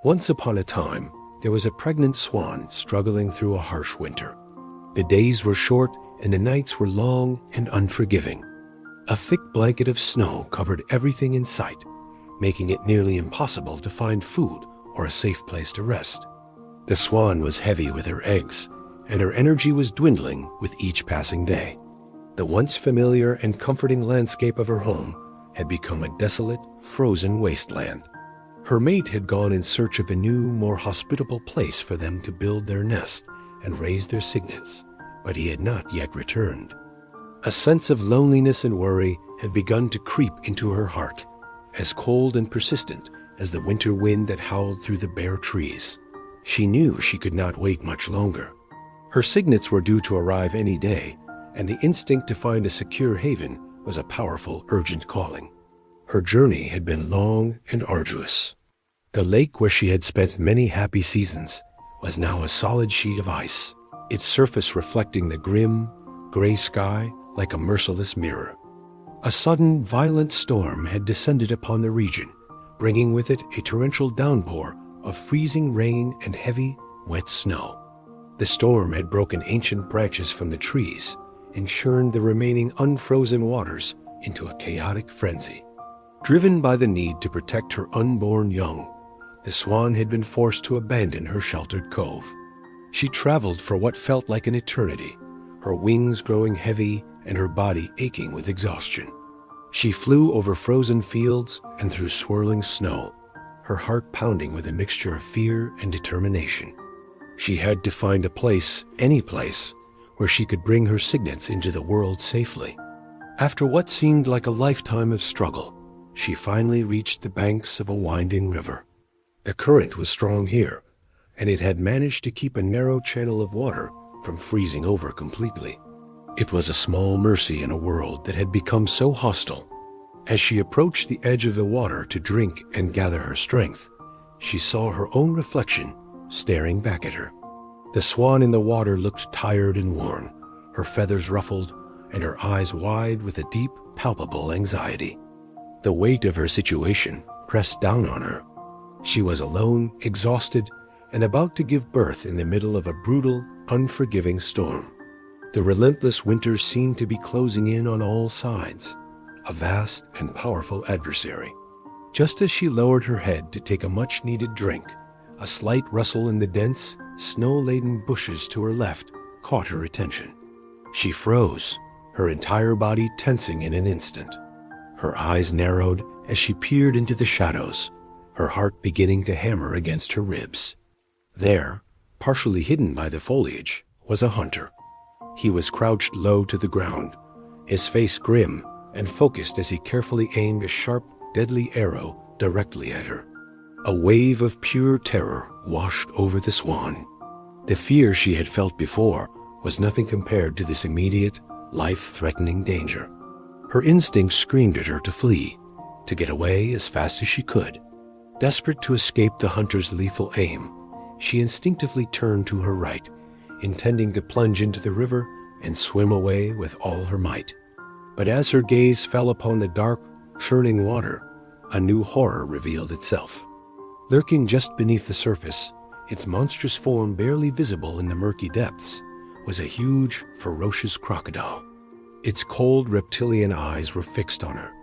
Once upon a time, there was a pregnant swan struggling through a harsh winter. The days were short and the nights were long and unforgiving. A thick blanket of snow covered everything in sight, making it nearly impossible to find food or a safe place to rest. The swan was heavy with her eggs, and her energy was dwindling with each passing day. The once familiar and comforting landscape of her home had become a desolate, frozen wasteland. Her mate had gone in search of a new, more hospitable place for them to build their nest and raise their cygnets, but he had not yet returned. A sense of loneliness and worry had begun to creep into her heart, as cold and persistent as the winter wind that howled through the bare trees. She knew she could not wait much longer. Her cygnets were due to arrive any day, and the instinct to find a secure haven was a powerful, urgent calling. Her journey had been long and arduous. The lake where she had spent many happy seasons was now a solid sheet of ice, its surface reflecting the grim, gray sky like a merciless mirror. A sudden, violent storm had descended upon the region, bringing with it a torrential downpour of freezing rain and heavy, wet snow. The storm had broken ancient branches from the trees and churned the remaining unfrozen waters into a chaotic frenzy. Driven by the need to protect her unborn young, the swan had been forced to abandon her sheltered cove. She traveled for what felt like an eternity, her wings growing heavy and her body aching with exhaustion. She flew over frozen fields and through swirling snow, her heart pounding with a mixture of fear and determination. She had to find a place, any place, where she could bring her cygnets into the world safely. After what seemed like a lifetime of struggle, she finally reached the banks of a winding river. The current was strong here, and it had managed to keep a narrow channel of water from freezing over completely. It was a small mercy in a world that had become so hostile. As she approached the edge of the water to drink and gather her strength, she saw her own reflection staring back at her. The swan in the water looked tired and worn, her feathers ruffled, and her eyes wide with a deep, palpable anxiety. The weight of her situation pressed down on her. She was alone, exhausted, and about to give birth in the middle of a brutal, unforgiving storm. The relentless winter seemed to be closing in on all sides, a vast and powerful adversary. Just as she lowered her head to take a much-needed drink, a slight rustle in the dense, snow-laden bushes to her left caught her attention. She froze, her entire body tensing in an instant. Her eyes narrowed as she peered into the shadows, her heart beginning to hammer against her ribs. There, partially hidden by the foliage, was a hunter. He was crouched low to the ground, his face grim and focused as he carefully aimed a sharp, deadly arrow directly at her. A wave of pure terror washed over the swan. The fear she had felt before was nothing compared to this immediate, life-threatening danger. Her instincts screamed at her to flee, to get away as fast as she could. Desperate to escape the hunter's lethal aim, she instinctively turned to her right, intending to plunge into the river and swim away with all her might. But as her gaze fell upon the dark, churning water, a new horror revealed itself. Lurking just beneath the surface, its monstrous form barely visible in the murky depths, was a huge, ferocious crocodile. Its cold reptilian eyes were fixed on her,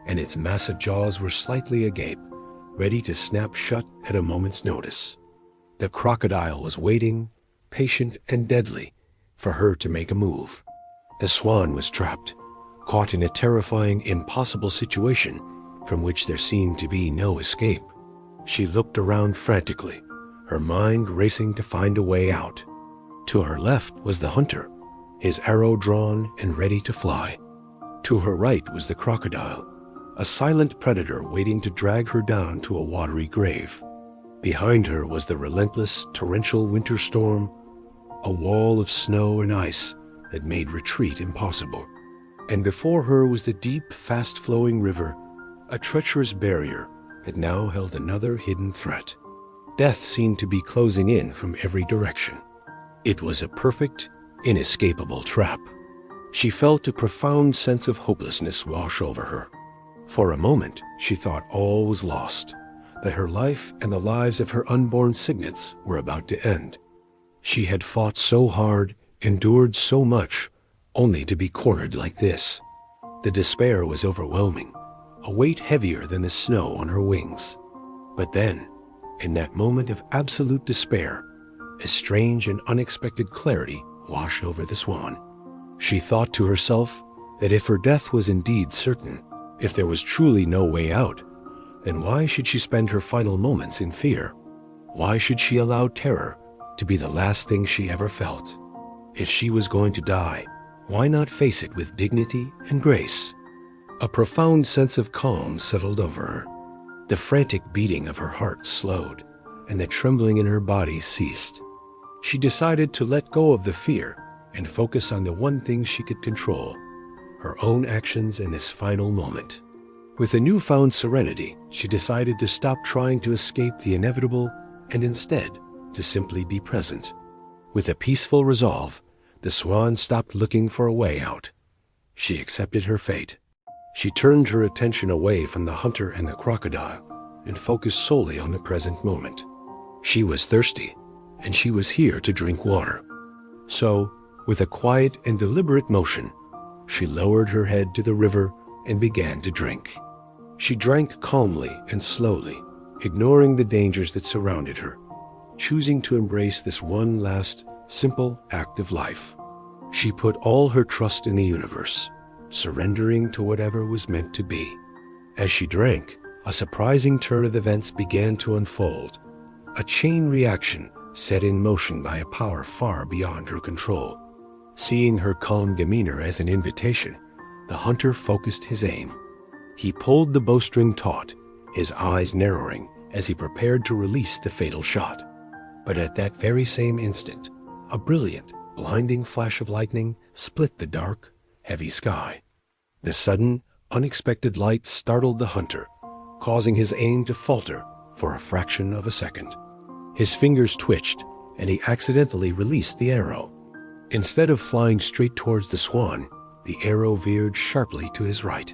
and its massive jaws were slightly agape, ready to snap shut at a moment's notice. The crocodile was waiting, patient and deadly, for her to make a move. The swan was trapped, caught in a terrifying, impossible situation from which there seemed to be no escape. She looked around frantically, her mind racing to find a way out. To her left was the hunter, his arrow drawn and ready to fly. To her right was the crocodile, a silent predator waiting to drag her down to a watery grave. Behind her was the relentless, torrential winter storm, a wall of snow and ice that made retreat impossible. And before her was the deep, fast-flowing river, a treacherous barrier that now held another hidden threat. Death seemed to be closing in from every direction. It was a perfect, inescapable trap. She felt a profound sense of hopelessness wash over her. For a moment, she thought all was lost. that her life and the lives of her unborn cygnets were about to end. She had fought so hard, endured so much, only to be cornered like this. The despair was overwhelming, a weight heavier than the snow on her wings. But then, in that moment of absolute despair, a strange and unexpected clarity washed over the swan. She thought to herself that if her death was indeed certain, if there was truly no way out, then why should she spend her final moments in fear? Why should she allow terror to be the last thing she ever felt? If she was going to die, why not face it with dignity and grace? A profound sense of calm settled over her. The frantic beating of her heart slowed, and the trembling in her body ceased. She decided to let go of the fear and focus on the one thing she could control, her own actions in this final moment. With a newfound serenity, she decided to stop trying to escape the inevitable and instead to simply be present. With a peaceful resolve, the swan stopped looking for a way out. She accepted her fate. She turned her attention away from the hunter and the crocodile and focused solely on the present moment. She was thirsty, and she was here to drink water. So, with a quiet and deliberate motion, she lowered her head to the river and began to drink. She drank calmly and slowly, ignoring the dangers that surrounded her, choosing to embrace this one last, simple act of life. She put all her trust in the universe, surrendering to whatever was meant to be. As she drank, a surprising turn of events began to unfold, a chain reaction set in motion by a power far beyond her control. Seeing her calm demeanor as an invitation, the hunter focused his aim. He pulled the bowstring taut, his eyes narrowing as he prepared to release the fatal shot. But at that very same instant, a brilliant, blinding flash of lightning split the dark, heavy sky. The sudden, unexpected light startled the hunter, causing his aim to falter for a fraction of a second. His fingers twitched, and he accidentally released the arrow. Instead of flying straight towards the swan, the arrow veered sharply to his right.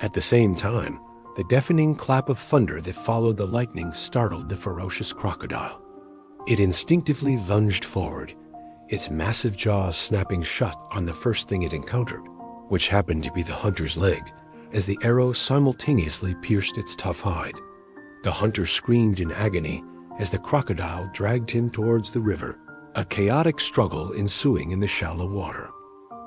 At the same time, the deafening clap of thunder that followed the lightning startled the ferocious crocodile. It instinctively lunged forward, its massive jaws snapping shut on the first thing it encountered, which happened to be the hunter's leg, as the arrow simultaneously pierced its tough hide. The hunter screamed in agony as the crocodile dragged him towards the river, a chaotic struggle ensuing in the shallow water.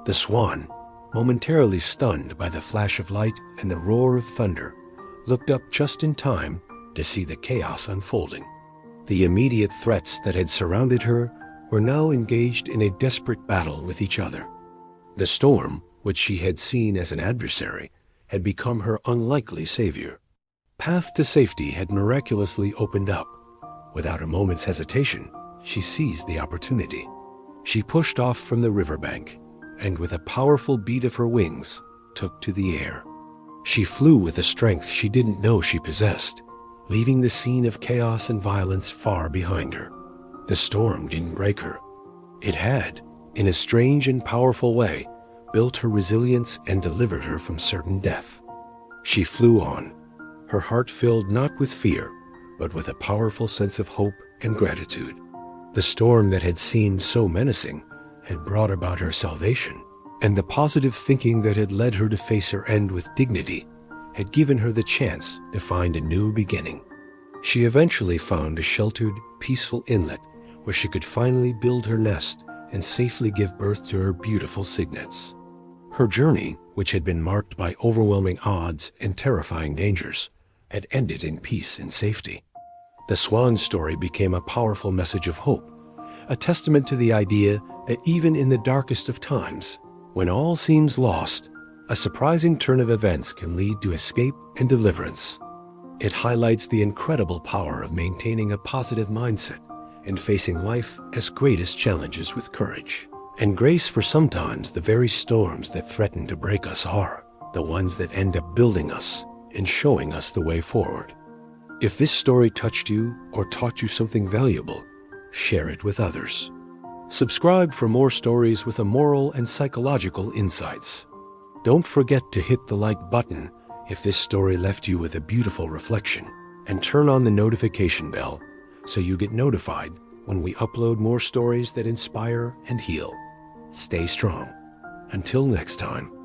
The swan, momentarily stunned by the flash of light and the roar of thunder, looked up just in time to see the chaos unfolding. The immediate threats that had surrounded her were now engaged in a desperate battle with each other. The storm, which she had seen as an adversary, had become her unlikely savior. Path to safety had miraculously opened up. Without a moment's hesitation, she seized the opportunity. She pushed off from the riverbank, and with a powerful beat of her wings, took to the air. She flew with a strength she didn't know she possessed, leaving the scene of chaos and violence far behind her. The storm didn't break her. It had, in a strange and powerful way, built her resilience and delivered her from certain death. She flew on, her heart filled not with fear, but with a powerful sense of hope and gratitude. The storm that had seemed so menacing had brought about her salvation, and the positive thinking that had led her to face her end with dignity had given her the chance to find a new beginning. She eventually found a sheltered, peaceful inlet where she could finally build her nest and safely give birth to her beautiful cygnets. Her journey, which had been marked by overwhelming odds and terrifying dangers, had ended in peace and safety. The swan story became a powerful message of hope, a testament to the idea that even in the darkest of times, when all seems lost, a surprising turn of events can lead to escape and deliverance. It highlights the incredible power of maintaining a positive mindset and facing life's greatest challenges with courage and grace. For sometimes the very storms that threaten to break us are the ones that end up building us and showing us the way forward. If this story touched you or taught you something valuable, share it with others. Subscribe for more stories with a moral and psychological insights. Don't forget to hit the like button if this story left you with a beautiful reflection. and turn on the notification bell so you get notified when we upload more stories that inspire and heal. Stay strong. Until next time.